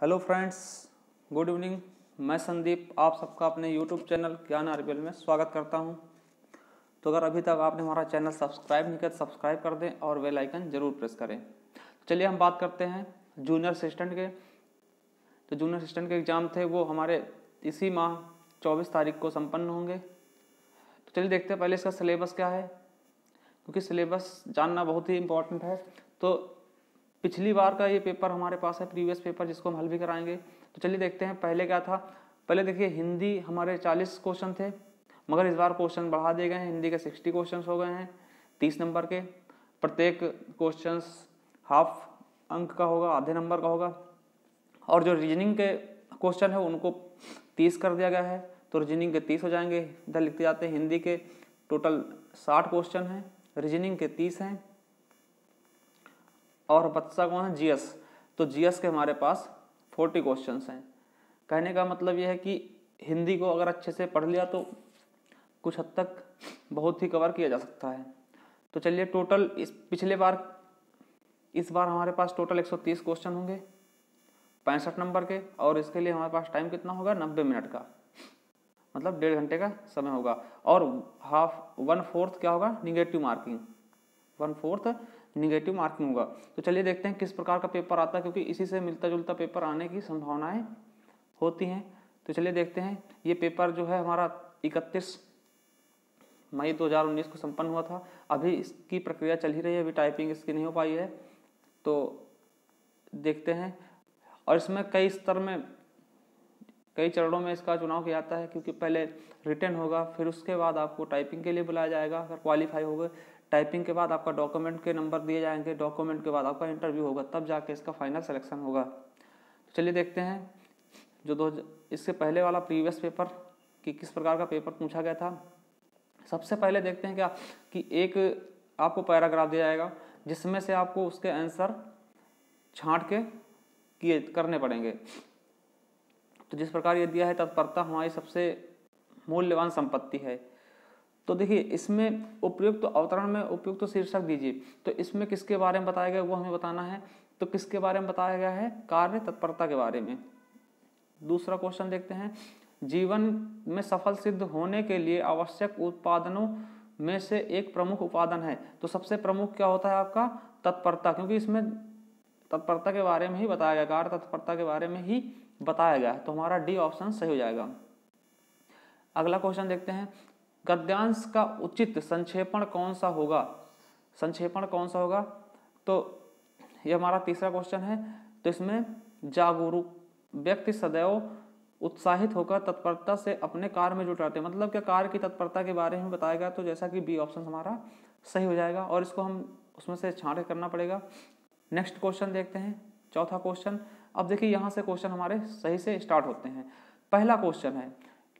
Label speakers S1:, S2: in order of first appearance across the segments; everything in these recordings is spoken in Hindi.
S1: Hello friends, good evening. मैं संदीप आप सबका अपने यूट्यूब चैनल ज्ञान आरबीएल में स्वागत करता हूं। तो अगर अभी तक आपने हमारा चैनल सब्सक्राइब नहीं किया तो सब्सक्राइब कर दें और बेल आइकन जरूर प्रेस करें। चलिए हम बात करते हैं जूनियर असिस्टेंट के। तो जूनियर असिस्टेंट के एग्ज़ाम थे वो हमारे इसी माह 24 तारीख को संपन्न होंगे। तो चलिए देखते हैं पहले इसका सिलेबस क्या है, क्योंकि सिलेबस जानना बहुत ही इम्पोर्टेंट है। तो पिछली बार का ये पेपर हमारे पास है, प्रीवियस पेपर, जिसको हम हल भी कराएंगे। तो चलिए देखते हैं पहले क्या था। पहले देखिए हिंदी हमारे 40 क्वेश्चन थे, मगर इस बार क्वेश्चन बढ़ा दिए गए हैं। हिंदी के 60 क्वेश्चन हो गए हैं 30 नंबर के। प्रत्येक क्वेश्चन हाफ अंक का होगा, आधे नंबर का होगा। और जो रीजनिंग के क्वेश्चन है उनको 30 कर दिया गया है, तो रीजनिंग के 30 हो जाएंगे। इधर लिखते जाते हैं हिंदी के टोटल 60 क्वेश्चन हैं, रीजनिंग के 30 हैं। और बच्चा कौन है? जीएस। तो जीएस के हमारे पास 40 क्वेश्चंस हैं। कहने का मतलब यह है कि हिंदी को अगर अच्छे से पढ़ लिया तो कुछ हद तक बहुत ही कवर किया जा सकता है। तो चलिए टोटल इस बार हमारे पास टोटल 130 क्वेश्चन होंगे 65 नंबर के। और इसके लिए हमारे पास टाइम कितना होगा? 90 मिनट का, मतलब 1.5 घंटे का समय होगा। और 1/4 क्या होगा? निगेटिव मार्किंग, 1/4 निगेटिव मार्किंग होगा। तो चलिए देखते हैं किस प्रकार का पेपर आता है, क्योंकि इसी से मिलता जुलता पेपर आने की संभावनाएं होती हैं। तो चलिए देखते हैं। ये पेपर जो है हमारा 31 मई 2019 को संपन्न हुआ था। अभी इसकी प्रक्रिया चल ही रही है, अभी टाइपिंग इसकी नहीं हो पाई है। तो देखते हैं। और इसमें कई स्तर में, कई चरणों में इसका चुनाव किया जाता है, क्योंकि पहले रिटन होगा, फिर उसके बाद आपको टाइपिंग के लिए बुलाया जाएगा अगर क्वालिफाई हो गए। टाइपिंग के बाद आपका डॉक्यूमेंट के नंबर दिए जाएंगे, डॉक्यूमेंट के बाद आपका इंटरव्यू होगा, तब जाके इसका फाइनल सिलेक्शन होगा। तो चलिए देखते हैं इससे पहले वाला प्रीवियस पेपर कि किस प्रकार का पेपर पूछा गया था। सबसे पहले देखते हैं क्या कि एक आपको पैराग्राफ दिया जाएगा, जिसमें से आपको उसके आंसर छांट के करने पड़ेंगे। तो जिस प्रकार ये दिया है, तत्परता हमारी सबसे मूल्यवान संपत्ति है। तो देखिए इसमें उपयुक्त अवतरण में उपयुक्त शीर्षक दीजिए। तो इसमें किसके बारे में बताया गया वो हमें बताना है। तो किसके बारे में बताया गया है? कार्य तत्परता के बारे में। दूसरा क्वेश्चन देखते हैं। जीवन में सफल सिद्ध होने के लिए आवश्यक उत्पादनों में से एक प्रमुख उपादान है। तो सबसे प्रमुख क्या होता है? आपका तत्परता, क्योंकि इसमें तत्परता के बारे में ही बताया गया, कार्य तत्परता के बारे में ही बताया गया है। तो हमारा डी ऑप्शन सही हो जाएगा। अगला क्वेश्चन देखते हैं। गद्यांश का उचित संक्षेपण कौन सा होगा? संक्षेपण कौन सा होगा? तो ये हमारा तीसरा क्वेश्चन है। तो इसमें जागरूक व्यक्ति सदैव उत्साहित होकर तत्परता से अपने कार्य में जुट रहते हैं, मतलब क्या कार्य की तत्परता के बारे में बताया गया। तो जैसा कि बी ऑप्शन हमारा सही हो जाएगा, और इसको हम उसमें से छांट करना पड़ेगा। नेक्स्ट क्वेश्चन देखते हैं, चौथा क्वेश्चन। अब देखिए यहाँ से क्वेश्चन हमारे सही से स्टार्ट होते हैं। पहला क्वेश्चन है,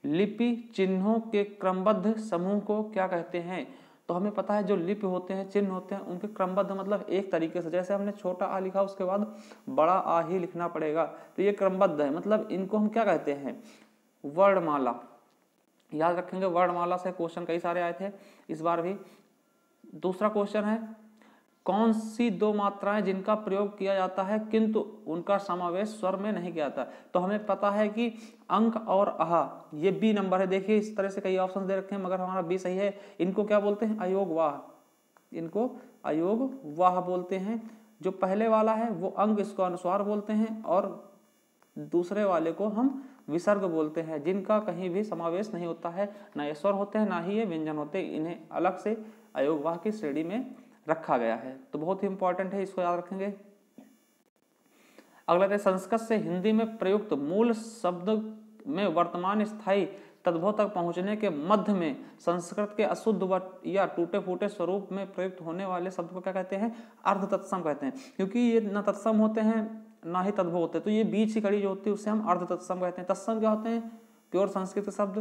S1: लिपि चिन्हों के क्रमबद्ध समूह को क्या कहते हैं? तो हमें पता है जो लिपि होते हैं, चिन्ह होते हैं, उनके क्रमबद्ध मतलब एक तरीके से, जैसे हमने छोटा आ लिखा उसके बाद बड़ा आ ही लिखना पड़ेगा। तो ये क्रमबद्ध है, मतलब इनको हम क्या कहते हैं? वर्णमाला। याद रखेंगे, वर्णमाला से क्वेश्चन कई सारे आए थे इस बार भी। दूसरा क्वेश्चन है, कौन सी दो मात्राएं जिनका प्रयोग किया जाता है किंतु उनका समावेश स्वर में नहीं किया जाता? तो हमें पता है कि अंक और आह, ये बी नंबर है। देखिए इस तरह से कई ऑप्शन दे रखे हैं, मगर हमारा बी सही है। इनको क्या बोलते हैं? अयोगवाह। इनको अयोगवाह बोलते हैं। जो पहले वाला है वो अंग, इसको अनुस्वार बोलते हैं, और दूसरे वाले को हम विसर्ग बोलते हैं, जिनका कहीं भी समावेश नहीं होता है, ना ये स्वर होते हैं ना ही ये व्यंजन होते हैं। इन्हें अलग से अयोगवाह की श्रेणी में रखा गया है। तो बहुत ही इंपॉर्टेंट है, इसको याद रखेंगे। अगला है, संस्कृत से हिंदी में प्रयुक्त मूल शब्द में वर्तमान स्थायी तद्भव तक पहुंचने के मध्य में संस्कृत के अशुद्ध या टूटे फूटे स्वरूप में प्रयुक्त होने वाले शब्द को क्या कहते हैं? अर्ध तत्सम कहते हैं, क्योंकि ये न तत्सम होते हैं ना ही तद्भव होते हैं। तो ये बीच की कड़ी जो होती है उसे हम अर्ध तत्सम कहते हैं। तत्सम क्या होते हैं? प्योर संस्कृत के शब्द।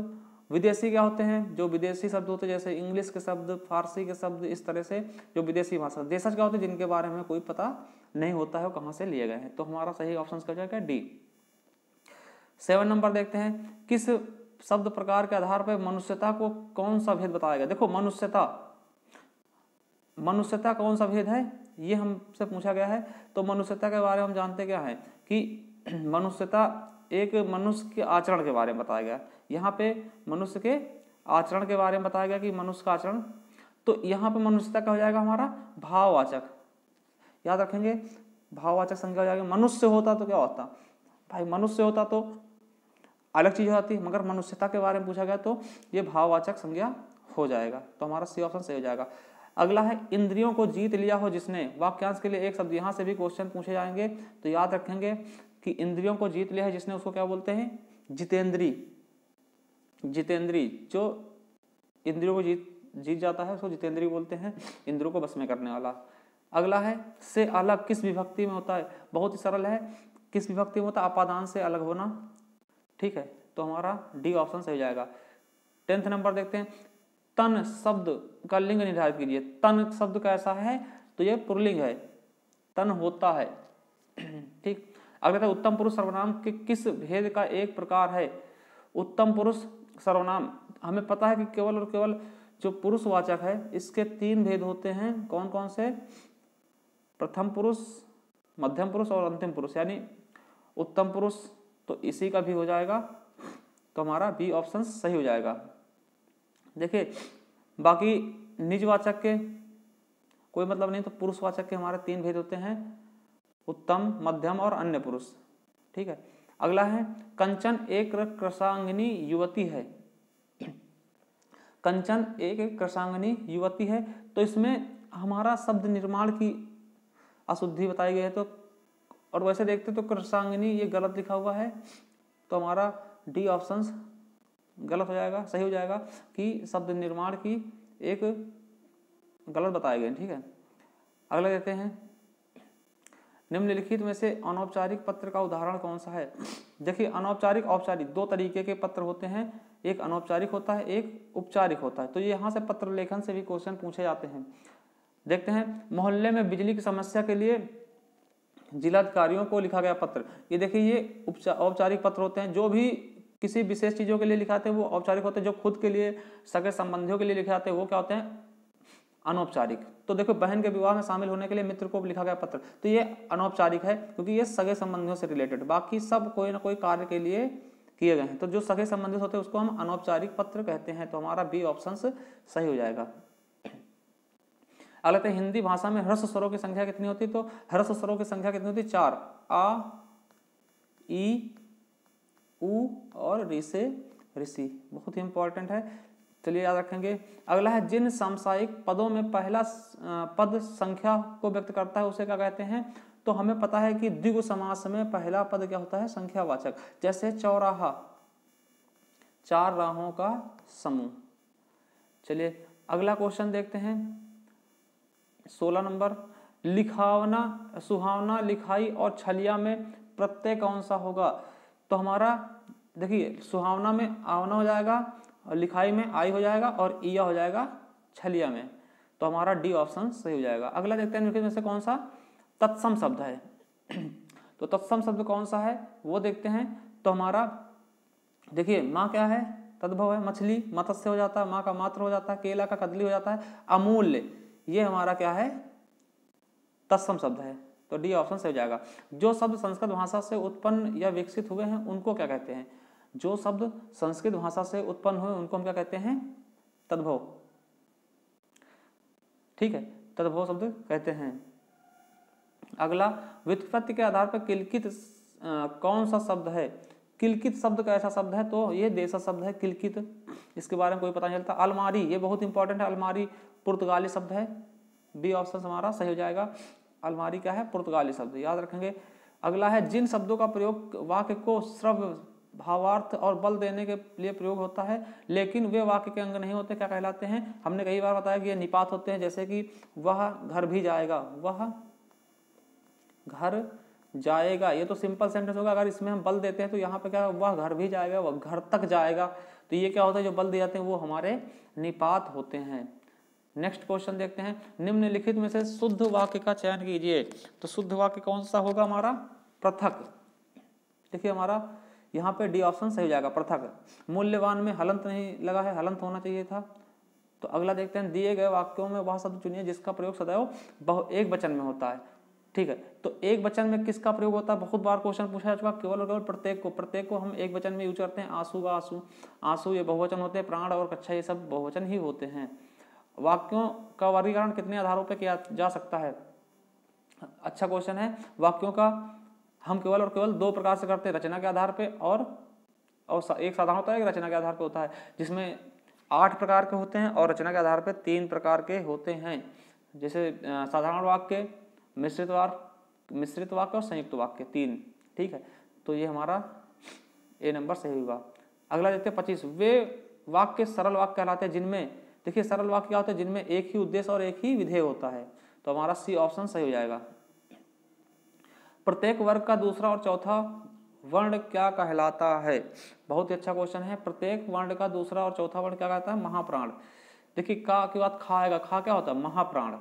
S1: विदेशी क्या होते हैं? जो विदेशी शब्द होते हैं, जैसे इंग्लिश के शब्द, फारसी के शब्द, इस तरह से जो विदेशी भाषा। देशज क्या होते हैं? जिनके बारे में कोई पता नहीं होता है कहाँ से लिए गए हैं। तो हमारा सही ऑप्शन क्या जाएगा? डी। 7 नंबर देखते हैं। किस शब्द प्रकार के आधार पर मनुष्यता को कौन सा भेद बताया गया? देखो मनुष्यता कौन सा भेद है ये हमसे पूछा गया है। तो मनुष्यता के बारे में हम जानते क्या है कि मनुष्यता एक मनुष्य के आचरण के बारे में बताया गया। यहाँ पे मनुष्य के आचरण के बारे में बताया गया कि मनुष्य का आचरण, तो यहाँ पे मनुष्यता क्या हो जाएगा हमारा भाववाचक, याद रखेंगे भाववाचक संज्ञा हो जाएगी। मनुष्य होता तो क्या होता भाई, मनुष्य होता तो अलग चीज हो जाती, मगर मनुष्यता के बारे में पूछा गया तो ये भाववाचक संज्ञा हो जाएगा, तो हमारा सी ऑप्शन सही हो जाएगा। अगला है इंद्रियों को जीत लिया हो जिसने, वाक्यांश के लिए एक शब्द, यहाँ से भी क्वेश्चन पूछे जाएंगे तो याद रखेंगे कि इंद्रियों को जीत लिया है जिसने, उसको क्या बोलते हैं जितेंद्री। जितेंद्री जो इंद्रियों को जीत जाता है उसको जितेंद्री बोलते हैं, इंद्रियों को बस में करने वाला। अगला है से अलग किस विभक्ति में होता है, बहुत ही सरल है, किस विभक्ति में होता है अपादान से अलग होना, ठीक है, तो हमारा डी ऑप्शन सही हो जाएगा। 10th नंबर देखते हैं, तन शब्द का लिंग निर्धारित कीजिए। तन शब्द कैसा है, तो ये पुल्लिंग है, तन होता है, ठीक। अगला था उत्तम पुरुष सर्वनाम के किस भेद का एक प्रकार है। उत्तम पुरुष सर्वनाम हमें पता है कि केवल और केवल जो पुरुषवाचक है इसके 3 भेद होते हैं, कौन कौन से, प्रथम पुरुष, मध्यम पुरुष और अंतिम पुरुष, यानी उत्तम पुरुष तो इसी का भी हो जाएगा, तो हमारा बी ऑप्शन सही हो जाएगा। देखिए बाकी निजवाचक के कोई मतलब नहीं, तो पुरुषवाचक के हमारे 3 भेद होते हैं, उत्तम, मध्यम और अन्य पुरुष, ठीक है। अगला है कंचन एक कृशांगिनी युवती है। कंचन एक कृशांगिनी युवती है, तो इसमें हमारा शब्द निर्माण की अशुद्धि बताई गई है, तो और वैसे देखते तो कृशांगिनी ये गलत लिखा हुआ है, तो हमारा डी ऑप्शन गलत हो जाएगा, सही हो जाएगा कि शब्द निर्माण की एक गलत बताए गए, ठीक है। अगला देखते हैं, निम्नलिखित में से अनौपचारिक पत्र का उदाहरण कौन सा है। देखिए अनौपचारिक औपचारिक 2 तरीके के पत्र होते हैं, एक अनौपचारिक होता है, एक औपचारिक होता है, तो ये यहाँ से पत्र लेखन से भी क्वेश्चन पूछे जाते हैं। देखते हैं, मोहल्ले में बिजली की समस्या के लिए जिलाधिकारियों को लिखा गया पत्र। ये देखिए ये औपचारिक पत्र होते हैं, जो भी किसी विशेष चीजों के लिए लिखाते हैं वो औपचारिक होते हैं, जो खुद के लिए सगे संबंधियों के लिए लिखे जाते हैं वो क्या होते हैं अनौपचारिक। तो देखो बहन के विवाह में शामिल होने के लिए मित्र को लिखा गया पत्र, तो ये अनौपचारिक है क्योंकि ये सगे संबंधियों से रिलेटेड, बाकी सब कोई ना कोई कार्य के लिए किए गए हैं, तो जो सगे संबंधित होते हैं उसको हम अनौपचारिक पत्र कहते हैं, तो हमारा बी ऑप्शन सही हो जाएगा। अगला हिंदी भाषा में ह्रस्व स्वरों की संख्या कितनी होती है, तो ह्रस्व स्वरों की संख्या कितनी होती है 4, आ, ई, उ और रि से ऋषि, बहुत ही इंपॉर्टेंट है, चलिए याद रखेंगे। अगला है जिन सांसायिक पदों में पहला पद संख्या को व्यक्त करता है उसे क्या कहते हैं, तो हमें पता है कि द्विगु समास में पहला पद क्या होता है संख्यावाचक, जैसे चौराहा, 4 राहों का समूह। चलिए अगला क्वेश्चन देखते हैं 16 नंबर, लिखावना सुहावना लिखाई और छलिया में प्रत्यय कौन सा होगा, तो हमारा देखिए सुहावना में आवना हो जाएगा और लिखाई में आई हो जाएगा और ईया हो जाएगा छलिया में, तो हमारा डी ऑप्शन सही हो जाएगा। अगला देखते हैं निम्नलिखित में से कौन सा तत्सम शब्द है, तो तत्सम शब्द कौन सा है वो देखते हैं, तो हमारा देखिए माँ क्या है तद्भव है, मछली मत्स्य हो जाता है, माँ का मात्र हो जाता है, केला का कदली हो जाता है, अमूल्य ये हमारा क्या है तत्सम शब्द है, तो डी ऑप्शन सही हो जाएगा। जो शब्द संस्कृत भाषा से उत्पन्न या विकसित हुए हैं उनको क्या कहते हैं, जो शब्द संस्कृत भाषा से उत्पन्न हुए उनको हम क्या कहते हैं तद्भव, ठीक है, तद्भव शब्द कहते हैं। अगला व्युत्पत्ति के आधार पर किलकित कौन सा शब्द है, किलकित शब्द का ऐसा शब्द है, तो ये देशज शब्द है किलकित, इसके बारे में कोई पता नहीं चलता। अलमारी ये बहुत इंपॉर्टेंट है, अलमारी पुर्तगाली शब्द है, बी ऑप्शन हमारा सही हो जाएगा, अलमारी क्या है पुर्तगाली शब्द, याद रखेंगे। अगला है जिन शब्दों का प्रयोग वाक्य को श्रव्य भावार्थ और बल देने के लिए प्रयोग होता है लेकिन वे वाक्य के अंग नहीं होते क्या कहलाते हैं, हमने कई बार बताया कि ये निपात होते हैं, जैसे कि वह घर भी जाएगा, वह घर जाएगा, ये तो सिंपल सेंटेंस होगा, अगर इसमें हम बल देते हैं तो यहाँ पे क्या वह घर भी जाएगा, वह घर तक जाएगा, तो ये क्या होता है जो बल दिए जाते हैं वो हमारे निपात होते हैं। नेक्स्ट क्वेश्चन देखते हैं, निम्नलिखित में से शुद्ध वाक्य का चयन कीजिए, तो शुद्ध वाक्य कौन सा होगा हमारा पृथक, देखिए हमारा यहाँ पे डी ऑप्शन सही हो जाएगा पृथक। मूल्यवान में हलंत नहीं लगा है, हलंत होना चाहिए था। तो अगला देखते हैं, दिए गए वाक्यों में वह शब्द चुनिए जिसका प्रयोग सदैव एक वचन में होता है, ठीक है। तो एक वचन में किसका प्रयोग होता है, बहुत बार क्वेश्चन पूछा जा चुका, केवल और केवल प्रत्येक को हम एक वचन में यूज करते हैं। आंसू का आंसू, आंसू ये बहुवचन होते हैं, प्राण और कक्षा ये सब बहुवचन ही होते हैं। वाक्यों का वर्गीकरण कितने आधारों पर किया जा सकता है, अच्छा क्वेश्चन है। वाक्यों का हम केवल और केवल दो प्रकार से करते हैं, रचना के आधार पे और एक साधारण होता है, एक रचना के आधार पे होता है, जिसमें 8 प्रकार के होते हैं और रचना के आधार पे 3 प्रकार के होते हैं। जैसे साधारण वाक्य, मिश्रित वाक्य और संयुक्त वाक्य 3, ठीक है। तो ये हमारा ए नंबर सही होगा। अगला देखते हैं 25, वे वाक्य सरल वाक्य कहलाते हैं जिनमें, देखिए सरल वाक्य क्या होता है, जिनमें एक ही उद्देश्य और एक ही विधेय होता है। तो हमारा सी ऑप्शन सही हो जाएगा। प्रत्येक वर्ग का दूसरा और चौथा वर्ण क्या कहलाता है, बहुत ही अच्छा क्वेश्चन है। प्रत्येक वर्ण का दूसरा और चौथा वर्ण क्या कहलाता है, महाप्राण। देखिए का के बाद खा आएगा, खा क्या होता है, महाप्राण,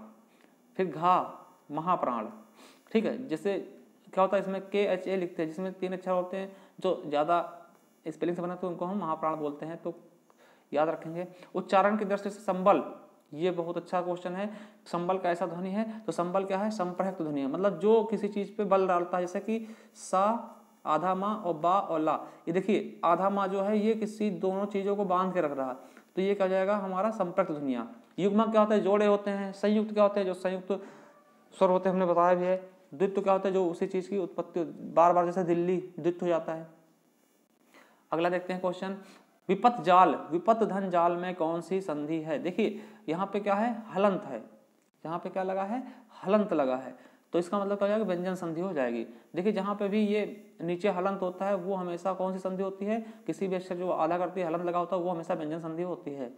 S1: फिर घा महाप्राण, ठीक है। जैसे क्या होता है, इसमें KHA लिखते हैं, जिसमें 3 अक्षर होते हैं जो ज़्यादा स्पेलिंग से बना तो उनको हम महाप्राण बोलते हैं, तो याद रखेंगे। उच्चारण की दृष्टि से संबल, ये बहुत अच्छा क्वेश्चन है। संबल का ऐसा ध्वनि है, तो संबल क्या है, संप्रयुक्त ध्वनि है, मतलब जो किसी चीज पे बल डालता है, जैसे कि सा आधा माँ और बा और ला। ये देखिए आधा माँ जो है ये किसी दोनों चीजों को बांध के रख रहा है, तो ये क्या जाएगा हमारा संप्रयुक्त ध्वनिया। युग्मक क्या होता है, जोड़े होते हैं। संयुक्त क्या होते हैं, जो संयुक्त स्वर होते हैं, हमने बताया भी है। द्वित्व क्या होता है, जो उसी चीज की उत्पत्ति बार बार, जैसे दिल्ली द्वित्व हो जाता है। अगला देखते हैं क्वेश्चन, विपत जाल, विपत धन जाल में कौन सी संधि है। देखिए यहाँ पे क्या है, हलंत है, यहाँ पे क्या लगा है, हलंत लगा है, तो इसका मतलब क्या हो जाएगा, व्यंजन संधि हो जाएगी। देखिए जहाँ पे भी ये नीचे हलंत होता है वो हमेशा कौन सी संधि होती है, किसी भी अक्षर जो आधा करती है हलंत लगा होता है वो हमेशा व्यंजन संधि होती है,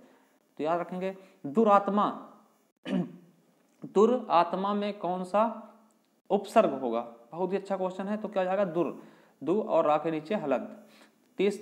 S1: तो याद रखेंगे। दुरात्मा, दुरात्मा में कौन सा उपसर्ग होगा, बहुत ही अच्छा क्वेश्चन है, तो क्या जाएगा दुर, दु और रा के नीचे हलंत। 30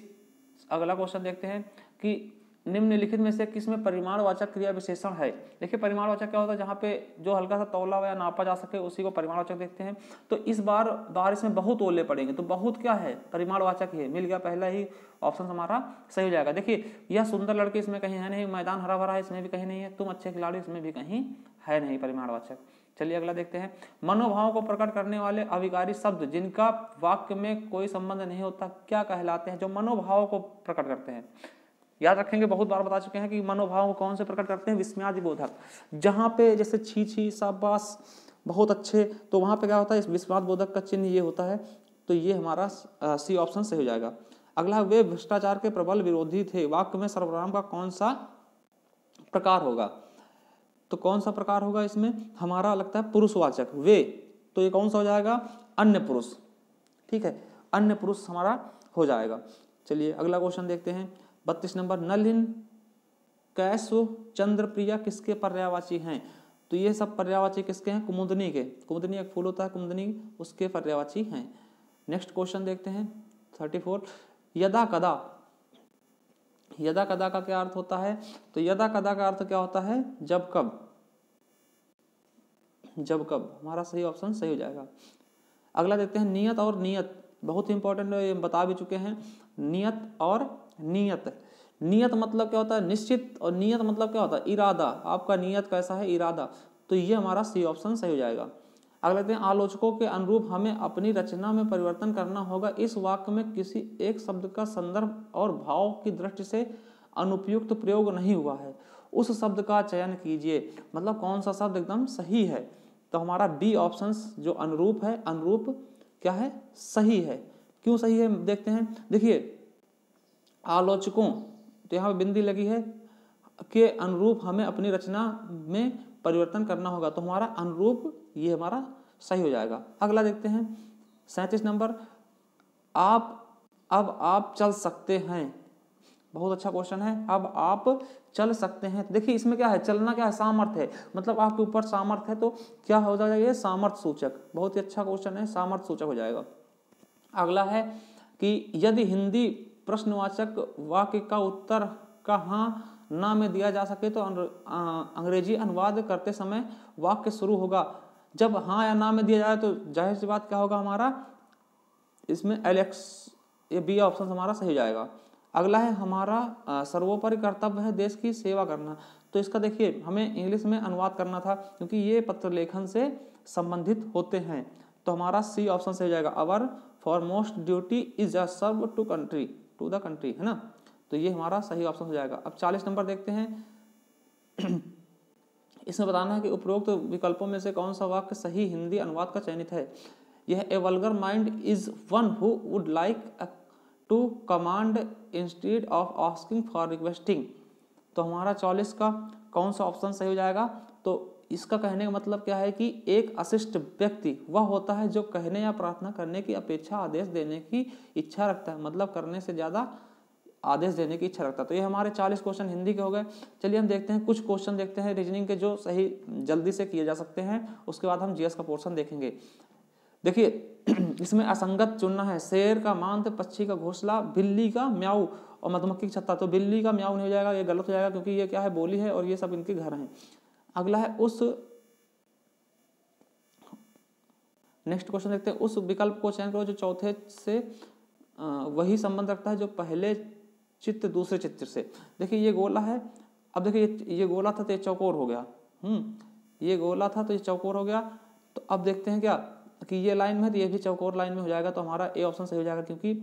S1: अगला क्वेश्चन देखते हैं कि निम्नलिखित में से किसमें परिमाणवाचक क्रिया विशेषण है। देखिए परिमाणवाचक क्या होता है, जहाँ पे जो हल्का सा तौला या नापा जा सके उसी को परिमाणवाचक देखते हैं। तो इस बार इसमें बहुत ओले पड़ेंगे, तो बहुत क्या है, परिमाणवाचक ही है, मिल गया, पहला ही ऑप्शन हमारा सही हो जाएगा। देखिए यह सुंदर लड़की इसमें कहीं है नहीं, मैदान हरा भरा है इसमें भी कहीं नहीं है, तुम अच्छे खिलाड़ी इसमें भी कहीं है नहीं, परिमाणवाचक। चलिए अगला देखते हैं, मनोभाव को प्रकट करने वाले अविकारी शब्द जिनका वाक्य में कोई संबंध नहीं होता क्या कहलाते हैं, जो मनोभाव को प्रकट करते हैं। याद रखेंगे, बहुत बार बता चुके हैं कि मनोभाव को कौन से प्रकट करते हैं, विस्मयादिबोधक। जहाँ पे जैसे छी छी शाबाश बहुत अच्छे, तो वहाँ पे क्या होता है, इस विस्मयादिबोधक का चिन्ह ये होता है, तो ये हमारा सी ऑप्शन सही हो जाएगा। अगला, वे भ्रष्टाचार के प्रबल विरोधी थे, वाक्य में सर्वनाम का कौन सा प्रकार होगा, तो कौन सा प्रकार होगा इसमें, हमारा लगता है पुरुषवाचक वे, तो ये कौन सा हो जाएगा, अन्य पुरुष, ठीक है, अन्य पुरुष हमारा हो जाएगा। चलिए अगला क्वेश्चन देखते हैं 32 नंबर, नलिन कैस्व चंद्रप्रिया किसके पर्यायवाची हैं, तो ये सब पर्यायवाची किसके हैं, कुमुदनी के, कुमुदनी एक फूल होता है कुमुदनी, उसके पर्यायवाची हैं। नेक्स्ट क्वेश्चन देखते हैं 34, यदा कदा, यदा कदा का क्या अर्थ होता है, तो यदा कदा का अर्थ क्या होता है, जब कब, जब कब, हमारा सही ऑप्शन सही हो जाएगा। अगला देखते हैं नियत और नियत, बहुत इंपॉर्टेंट है, ये बता भी चुके हैं। नियत और नियत, नियत मतलब क्या होता है, निश्चित, और नियत मतलब क्या होता है, इरादा, आपका नियत कैसा है, इरादा, तो ये हमारा सी ऑप्शन सही हो जाएगा। अगला देखते हैं, आलोचकों के अनुरूप हमें अपनी रचना में परिवर्तन करना होगा, इस वाक्य में किसी एक शब्द का संदर्भ और भाव की दृष्टि से अनुपयुक्त प्रयोग नहीं हुआ है, उस शब्द का चयन कीजिए, मतलब कौन सा शब्द एकदम सही है, तो हमारा बी ऑप्शन जो अनुरूप है, अनुरूप क्या है, सही है। क्यों सही है देखते हैं, देखिए आलोचकों, तो यहाँ पे बिंदी लगी है, के अनुरूप हमें अपनी रचना में परिवर्तन करना होगा, तो हमारा अनुरूप ये हमारा सही हो जाएगा। अगला देखते हैं 37 नंबर, अब आप चल सकते हैं, बहुत अच्छा क्वेश्चन है, अब आप चल सकते हैं। देखिए इसमें क्या है, चलना क्या है, सामर्थ्य है, मतलब आपके ऊपर सामर्थ्य है, तो क्या हो जाएगा ये, सामर्थ्य सूचक, बहुत ही अच्छा क्वेश्चन है, सामर्थ्य सूचक हो जाएगा। अगला है कि यदि हिंदी प्रश्नवाचक वाक्य का उत्तर का हाँ ना में दिया जा सके तो अंग्रेजी अनुवाद करते समय वाक्य शुरू होगा, जब हाँ या ना में दिया जाए तो जाहिर सी बात क्या होगा हमारा, इसमें एलेक्स, ये बी ऑप्शन हमारा सही हो जाएगा। अगला है हमारा सर्वोपरि कर्तव्य है देश की सेवा करना। तो इसका देखिए हमें इंग्लिश में अनुवाद करना था क्योंकि ये पत्र लेखन से संबंधित होते हैं। तो हमारा सी ऑप्शन से हो जाएगा, our foremost duty is a serve to country, to the country, है ना। तो ये हमारा सही ऑप्शन हो जाएगा। अब 40 नंबर देखते हैं। इसमें बताना है कि उपरोक्त विकल्पों में से कौन सा वाक्य सही हिंदी अनुवाद का चयनित है। यह a vulgar mind is one who would like to command instead of asking for requesting. तो हमारा 44 का कौन सा ऑप्शन सही हो जाएगा। तो इसका कहने का मतलब क्या है कि एक अशिष्ट व्यक्ति वह होता है जो कहने या प्रार्थना करने की अपेक्षा आदेश देने की इच्छा रखता है, मतलब करने से ज़्यादा आदेश देने की इच्छा रखता है। तो ये हमारे 40 क्वेश्चन हिंदी के हो गए। चलिए हम देखते हैं कुछ क्वेश्चन देखते हैं रीजनिंग के जो सही जल्दी से किए जा सकते हैं, उसके बाद हम जीएस का पोर्शन देखेंगे। देखिए इसमें असंगत चुनना है, शेर का मांत, पक्षी का घोंसला, बिल्ली का म्याऊ और मधुमक्खी का छत्ता। तो बिल्ली का म्याऊ नहीं हो जाएगा, ये गलत हो जाएगा क्योंकि ये क्या है, बोली है और ये सब इनके घर हैं। अगला है उस, नेक्स्ट क्वेश्चन देखते हैं, उस विकल्प को चयन करो जो चौथे से वही संबंध रखता है जो पहले चित्र दूसरे चित्र से। देखिए ये गोला है, अब देखिए ये गोला था तो ये चौकोर हो गया, ये गोला था तो ये चौकोर हो गया। तो अब देखते हैं क्या कि ये लाइन में है तो ये भी चौकोर लाइन में हो जाएगा। तो हमारा ए ऑप्शन सही हो जाएगा, क्योंकि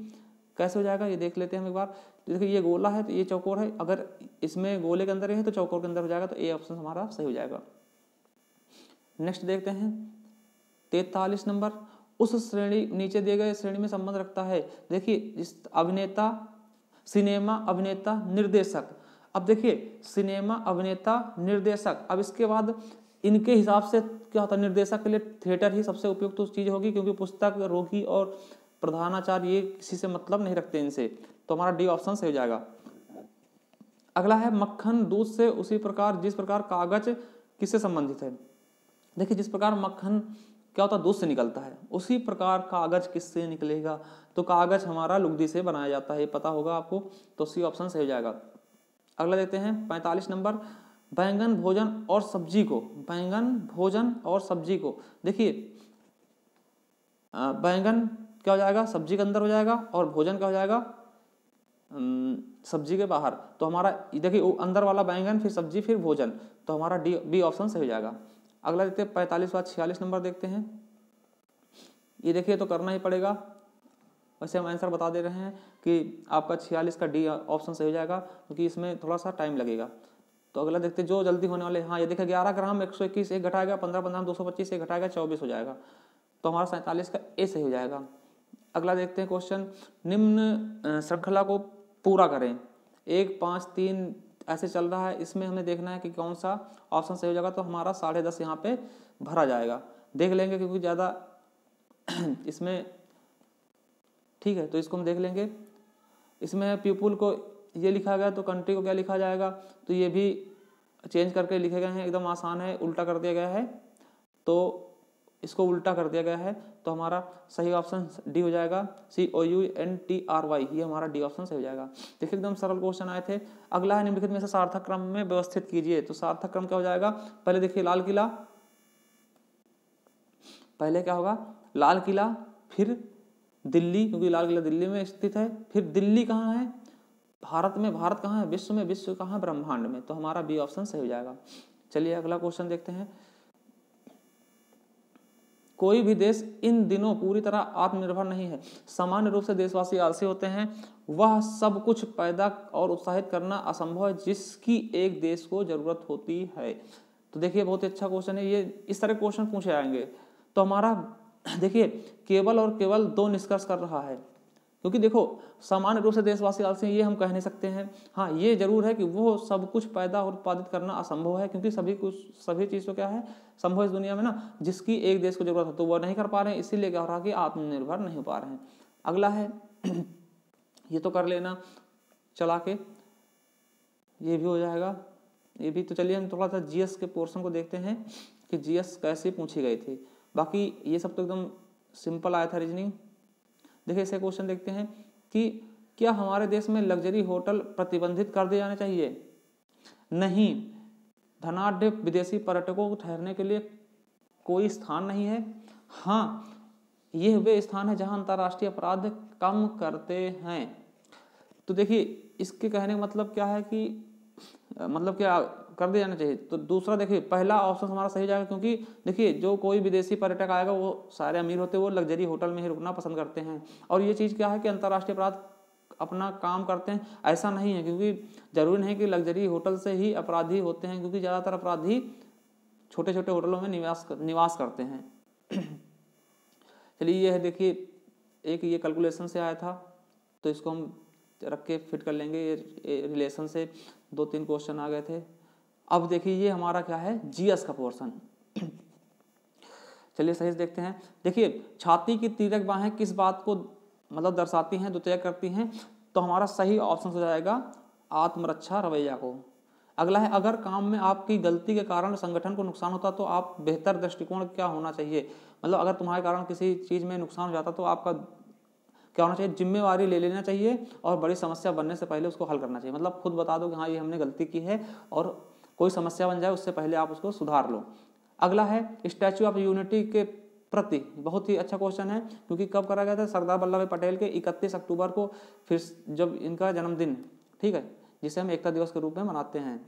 S1: कैसे हो जाएगा ये देख लेते हैं हम एक बार। देखिए ये गोला है तो ये चौकोर है, अगर इसमें गोले के अंदर है तो चौकोर के अंदर हो जाएगा। तो ए ऑप्शन हमारा सही हो जाएगा। नेक्स्ट देखते हैं 43 नंबर, उस श्रेणी नीचे दिए गए श्रेणी में संबंध रखता है। देखिए इस अभिनेता, सिनेमा अभिनेता, निर्देशक। अब देखिए सिनेमा अभिनेता, निर्देशक, अब इसके बाद इनके हिसाब से क्या होता है, निर्देशक के लिए थिएटर ही सबसे उपयुक्त चीज होगी, क्योंकि पुस्तक, रोगी और प्रधानाचार्य ये किसी से मतलब नहीं रखते इनसे। तो हमारा डी ऑप्शन सही हो जाएगा। अगला है मक्खन दूध से उसी प्रकार जिस प्रकार कागज किससे संबंधित है। देखिए जिस प्रकार मक्खन क्या होता है, दूध से निकलता है, उसी प्रकार कागज किससे निकलेगा। तो कागज हमारा लुगदी से बनाया जाता है, ये पता होगा आपको। तो सी ऑप्शन सही हो जाएगा। अगला देखते हैं 45 नंबर, बैंगन भोजन और सब्जी को, बैंगन भोजन और सब्जी को। देखिए बैंगन क्या हो जाएगा, सब्जी के अंदर हो जाएगा, और भोजन क्या हो जाएगा, सब्जी के बाहर। तो हमारा देखिए अंदर वाला बैंगन, फिर सब्जी, फिर भोजन। तो हमारा डी बी ऑप्शन सही हो जाएगा। अगला देखते हैं 45 बाद 46 नंबर देखते हैं। ये देखिए तो करना ही पड़ेगा, वैसे हम आंसर बता दे रहे हैं कि आपका 46 का डी ऑप्शन सही हो जाएगा, क्योंकि इसमें थोड़ा सा टाइम लगेगा। तो अगला देखते हैं जो जल्दी होने वाले, हाँ ये देखिए 11 ग्राम 121 एक घटाएगा, 15 15 225 एक घटाएगा 24 हो जाएगा। तो हमारा 47 का ए सही हो जाएगा। अगला देखते हैं क्वेश्चन, निम्न श्रृंखला को पूरा करें, 1 5 3 ऐसे चल रहा है, इसमें हमें देखना है कि कौन सा ऑप्शन सही हो जाएगा। तो हमारा 10.5 यहाँ पे भरा जाएगा, देख लेंगे क्योंकि ज़्यादा इसमें, ठीक है। तो इसको हम देख लेंगे। इसमें पीपुल को ये लिखा गया, तो कंट्री को क्या लिखा जाएगा, तो ये भी चेंज करके लिखे गए हैं, एकदम आसान है, उल्टा कर दिया गया है। तो इसको उल्टा कर दिया गया है। तो हमारा सही ऑप्शन डी हो जाएगा, COUNTRY, ये हमारा डी ऑप्शन सही हो जाएगा। देखिए एकदम सरल क्वेश्चन आए थे। अगला है निम्नलिखित में से सार्थक क्रम में व्यवस्थित कीजिए। तो सार्थक क्रम क्या हो जाएगा, पहले देखिए लाल किला, पहले क्या होगा लाल किला, फिर दिल्ली, क्योंकि लाल किला दिल्ली में स्थित है, फिर दिल्ली कहाँ है, भारत में, भारत कहाँ है, विश्व में, विश्व कहाँ है, ब्रह्मांड में। तो हमारा बी ऑप्शन सही हो जाएगा। चलिए अगला क्वेश्चन देखते हैं, कोई भी देश इन दिनों पूरी तरह आत्मनिर्भर नहीं है। सामान्य रूप से देशवासी आलसी होते हैं, वह सब कुछ पैदा और उत्साहित करना असंभव है जिसकी एक देश को जरूरत होती है। तो देखिए बहुत ही अच्छा क्वेश्चन है ये, इस तरह क्वेश्चन पूछे जाएंगे। तो हमारा देखिए केवल और केवल 2 निष्कर्ष कर रहा है, क्योंकि देखो सामान्य रूप से देशवासी आलसी ये हम कह नहीं सकते हैं। हाँ ये जरूर है कि वो सब कुछ पैदा और उत्पादित करना असंभव है, क्योंकि सभी चीज़ तो क्या है संभव इस दुनिया में ना, जिसकी एक देश को जरूरत है, तो वो नहीं कर पा रहे हैं, इसीलिए क्या हो रहा है कि आत्मनिर्भर नहीं हो पा रहे हैं। अगला है ये तो कर लेना चला के, ये भी हो जाएगा, ये भी। तो चलिए हम थोड़ा सा जीएस के पोर्शन को देखते हैं कि जीएस कैसे पूछी गई थी। बाकी ये सब तो एकदम सिंपल आया था रीजनिंग। देखिए ऐसे क्वेश्चन देखते हैं कि क्या हमारे देश में लग्जरी होटल प्रतिबंधित कर दिए जाने चाहिए। नहीं, धनाढ्य विदेशी पर्यटकों को ठहरने के लिए कोई स्थान नहीं है। हाँ ये वे स्थान है जहां अंतर्राष्ट्रीय अपराध कम करते हैं। तो देखिए इसके कहने का मतलब क्या है कि मतलब क्या कर दिया जाना चाहिए। तो दूसरा देखिए पहला ऑप्शन हमारा सही जाएगा, क्योंकि देखिए जो कोई विदेशी पर्यटक आएगा वो सारे अमीर होते हैं, वो लग्जरी होटल में ही रुकना पसंद करते हैं। और ये चीज़ क्या है कि अंतर्राष्ट्रीय अपराध अपना काम करते हैं, ऐसा नहीं है, क्योंकि जरूरी नहीं कि लग्जरी होटल से ही अपराधी होते हैं, क्योंकि ज़्यादातर अपराधी छोटे छोटे होटलों में निवास करते हैं। चलिए ये है देखिए एक ये कैलकुलेशन से आया था, तो इसको हम रख के फिट कर लेंगे। ये रिलेशन से 2-3 क्वेश्चन आ गए थे। अब देखिए ये हमारा क्या है, जीएस का पोर्शन। चलिए सही से देखते हैं। देखिए छाती की तीरक बाहें किस बात को मतलब दर्शाती हैं, द्योतक करती हैं, तो हमारा सही ऑप्शन हो जाएगा आत्मरक्षा रवैया को। अगला है अगर काम में आपकी गलती के कारण संगठन को नुकसान होता तो आप बेहतर दृष्टिकोण क्या होना चाहिए। मतलब अगर तुम्हारे कारण किसी चीज़ में नुकसान हो जाता तो आपका क्या होना चाहिए, जिम्मेवारी ले लेना चाहिए और बड़ी समस्या बनने से पहले उसको हल करना चाहिए। मतलब खुद बता दो कि हाँ ये हमने गलती की है, और कोई समस्या बन जाए उससे पहले आप उसको सुधार लो। अगला है स्टैचू ऑफ यूनिटी के प्रति, बहुत ही अच्छा क्वेश्चन है, क्योंकि कब करा गया था, सरदार वल्लभ भाई पटेल के 31 अक्टूबर को, फिर जब इनका जन्मदिन, ठीक है, जिसे हम एकता दिवस के रूप में मनाते हैं।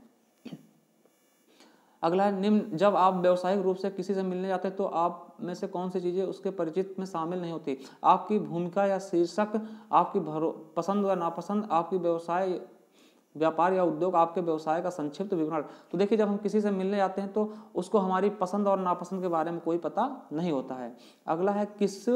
S1: अगला है निम्न, जब आप व्यावसायिक रूप से किसी से मिलने जाते हैं तो आप में से कौन सी चीज़ें उसके परिचित में शामिल नहीं होती। आपकी भूमिका या शीर्षक, आपकी पसंद या नापसंद, आपकी व्यवसाय व्यापार या उद्योग, आपके व्यवसाय का संक्षिप्त विवरण। तो देखिए जब हम किसी से मिलने जाते हैं तो उसको हमारी पसंद और नापसंद के बारे में कोई पता नहीं होता है। अगला है किस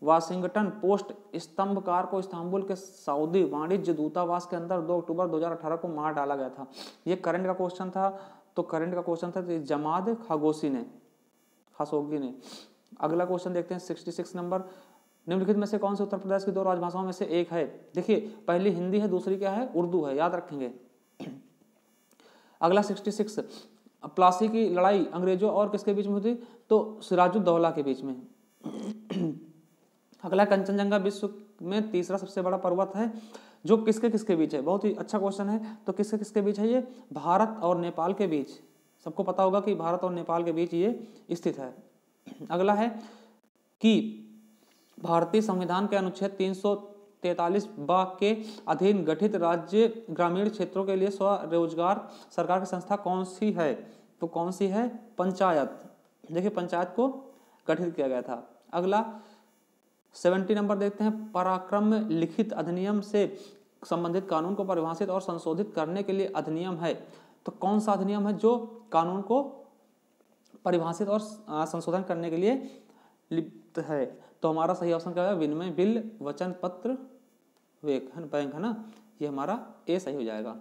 S1: वाशिंगटन पोस्ट स्तंभकार को इस्तांबुल के सऊदी वाणिज्य दूतावास के अंदर 2 अक्टूबर 2018 को मार डाला गया था। ये करंट का क्वेश्चन था, तो करंट का क्वेश्चन था जमाद खाशोगी ने। अगला क्वेश्चन देखते हैं 66 नंबर, निम्नलिखित में से कौन से उत्तर प्रदेश की 2 राजभाषाओं में से एक है। देखिए पहली हिंदी है, दूसरी क्या है, उर्दू है, याद रखेंगे। अगला 66, प्लासी की लड़ाई अंग्रेजों और किसके बीच में हुई थी, तो सिराजुद्दौला के बीच में। अगला कंचनजंगा विश्व में तीसरा सबसे बड़ा पर्वत है, जो किसके किसके बीच है। बहुत ही अच्छा क्वेश्चन है, तो किसके किसके बीच है ये, भारत और नेपाल के बीच। सबको पता होगा कि भारत और नेपाल के बीच ये स्थित है। अगला है कि भारतीय संविधान के अनुच्छेद 343 के अधीन गठित राज्य ग्रामीण क्षेत्रों के लिए स्वरोजगार सरकार की संस्था कौन सी है, तो कौन सी है, पंचायत। देखिए पंचायत को गठित किया गया था। अगला 70 नंबर देखते हैं, पराक्रम लिखित अधिनियम से संबंधित कानून को परिभाषित और संशोधित करने के लिए अधिनियम है। तो कौन सा अधिनियम है जो कानून को परिभाषित और संशोधन करने के लिए लिप्त है, तो हमारा सही ऑप्शन क्या है, विनिमय बिल वचन पत्र बैंक है ना, ये हमारा ए सही हो जाएगा।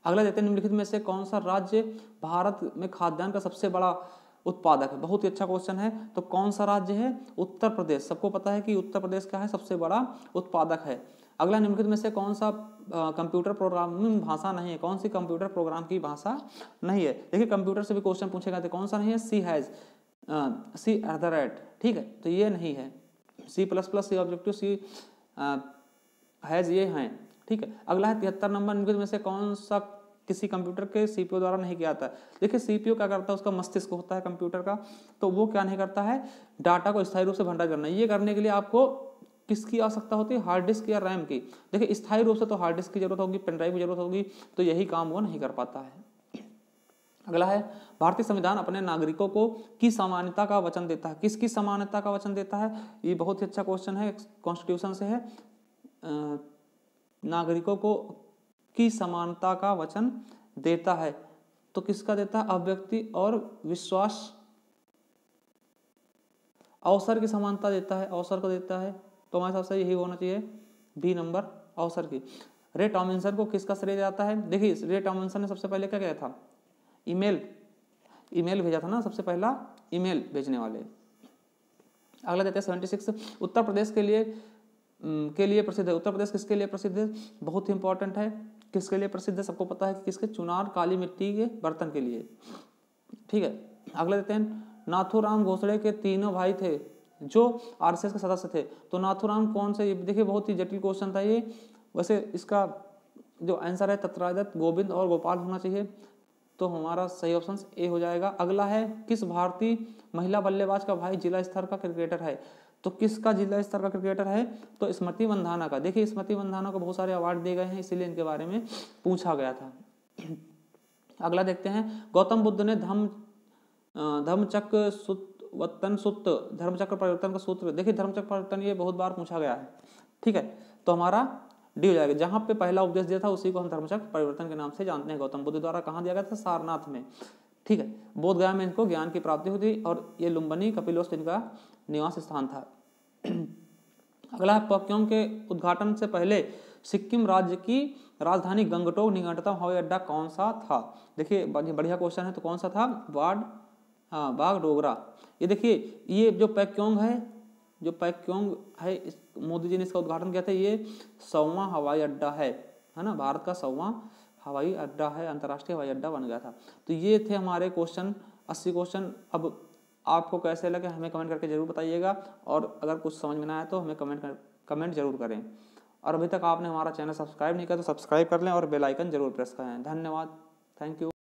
S1: अगला देते हैं, निम्नलिखित में से कौन सा राज्य भारत में खाद्यान्न का सबसे बड़ा उत्पादक है। बहुत ही अच्छा क्वेश्चन है, तो कौन सा राज्य है, उत्तर प्रदेश। सबको पता है कि उत्तर प्रदेश क्या है, सबसे बड़ा उत्पादक है। अगला निम्नलिखित में से कौन सा कंप्यूटर प्रोग्रामिंग भाषा नहीं है, कौन सी कंप्यूटर प्रोग्राम की भाषा नहीं है। देखिए कंप्यूटर से भी क्वेश्चन पूछेगा, तो कौन सा नहीं है, सी हैज, C@, ठीक है, तो ये नहीं है। C++, C objective, C has, ये हैं, ठीक है। अगला है 73 नंबर, निम्नलिखित में से कौन सा किसी कंप्यूटर के सीपीयू द्वारा नहीं किया जाता है। देखिए सीपीयू क्या करता है, उसका मस्तिष्क होता है कंप्यूटर का, तो वो क्या नहीं करता है, डाटा को स्थायी रूप से भंडारण करना। ये करने के लिए आपको किसकी आवश्यकता होती है, हार्ड डिस्क या रैम की। देखिए स्थायी रूप से तो हार्ड डिस्क की जरूरत होगी, पेन ड्राइव की जरूरत होगी, तो यही काम वो नहीं कर पाता है। अगला है, भारतीय संविधान अपने नागरिकों को की समानता का वचन देता है। किसकी समानता का वचन देता है, ये बहुत ही अच्छा क्वेश्चन है, कॉन्स्टिट्यूशन से है। नागरिकों को की समानता का वचन देता है, तो किसका देता है, अभिव्यक्ति और विश्वास, अवसर की समानता देता है, अवसर को देता है, तो हमारे हिसाब से यही होना चाहिए बी नंबर, अवसर की। रे टॉमिंसन को किसका श्रेय जाता है। देखिए रे टॉमिंसन ने सबसे पहले क्या किया था, ईमेल भेजा था ना, सबसे पहला ईमेल भेजने वाले। अगला देते हैं 76, उत्तर प्रदेश के लिए प्रसिद्ध है। उत्तर प्रदेश किसके लिए प्रसिद्ध है, बहुत ही इंपॉर्टेंट है, किसके लिए प्रसिद्ध है, सबको पता है कि किसके, चुनार काली मिट्टी के बर्तन के लिए, ठीक है। अगला देते हैं, नाथूराम घोसड़े के तीनों भाई थे जो आरएसएस के सदस्य थे, तो नाथूराम कौन से, देखिए बहुत ही जटिल क्वेश्चन था ये। वैसे इसका जो आंसर है तत्रादत्त, गोविंद और गोपाल होना चाहिए, तो हमारा सही ऑप्शन ए हो जाएगा। अगला है, किस भारतीय महिला बल्लेबाज का भाई जिला स्तर का क्रिकेटर है। तो किसका जिला स्तर का क्रिकेटर है? तो स्मृति मंधाना का। देखिए स्मृति मंधाना को बहुत सारे अवार्ड दिए गए हैं, इसीलिए इनके बारे में पूछा गया था। अगला देखते हैं, गौतम बुद्ध ने धम्मचक्र धर्मचक्र परिवर्तन का सूत्र। देखिए धर्मचक्र परिवर्तन ये बहुत बार पूछा गया है, ठीक है, तो हमारा डी हो जाएगा। जहां पे पहला उपदेश दिया था उसी को हम धर्मचक्र परिवर्तन के नाम से जानते हैं। गौतम बुद्ध द्वारा कहाँ दिया गया था? सारनाथ में, ठीक है। बोध गया में इनको ज्ञान की प्राप्ति हुई थी और ये लुम्बिनी कपिलवस्तु इनका निवास स्थान था। अगला है, पाक्योंग के उद्घाटन से पहले सिक्किम राज्य की राजधानी गंगटोक निकटतम हवाई अड्डा कौन सा था? देखिए बढ़िया क्वेश्चन है, तो कौन सा था? बागडोगरा। ये देखिए ये जो पाक्योंग है, मोदी जी ने इसका उद्घाटन किया था। ये 100वां हवाई अड्डा है ना, भारत का 100वां हवाई अड्डा है, अंतर्राष्ट्रीय हवाई अड्डा बन गया था। तो ये थे हमारे क्वेश्चन 80 क्वेश्चन। अब आपको कैसे लगे हमें कमेंट करके जरूर बताइएगा, और अगर कुछ समझ में ना आए तो हमें कमेंट जरूर करें। और अभी तक आपने हमारा चैनल सब्सक्राइब नहीं किया तो सब्सक्राइब कर लें और बेल आइकन जरूर प्रेस करें। धन्यवाद, थैंक यू।